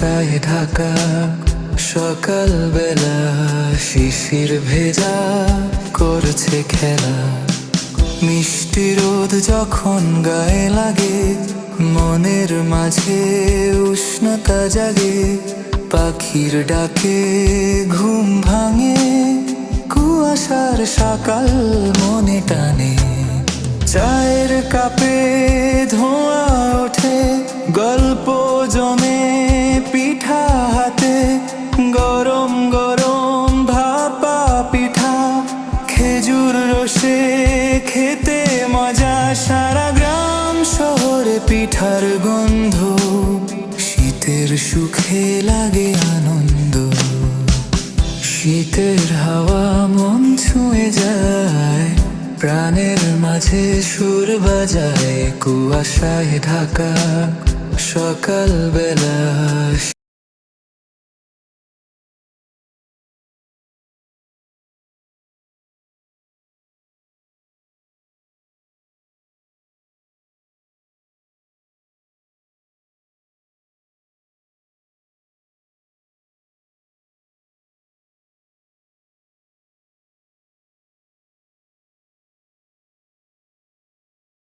কুয়াশায় ঢাকা সকালবেলা, শিশির ভেজা করছে খেলা। মিষ্টি রোদ যখন গায়ে লাগে, মনের মাঝে উষ্ণতা জাগে। পাখির ডাকে ঘুম ভাঙে, কুয়াশার সকাল মনে টানে। চায়ের কাপে ধোঁয়া ওঠে, গল্প জমে পিঠা হাতে। গরম গরম ভাপা পিঠা, খেজুর রসে খেতে মজা। সারা গ্রাম শহরে পিঠার গন্ধ, শীতের সুখে লাগে আনন্দ। শীতের হাওয়া মন ছুঁয়ে যায়, প্রাণের মাঝে সুর বাজায়। কুয়াশায় ঢাকা সকালবেলা।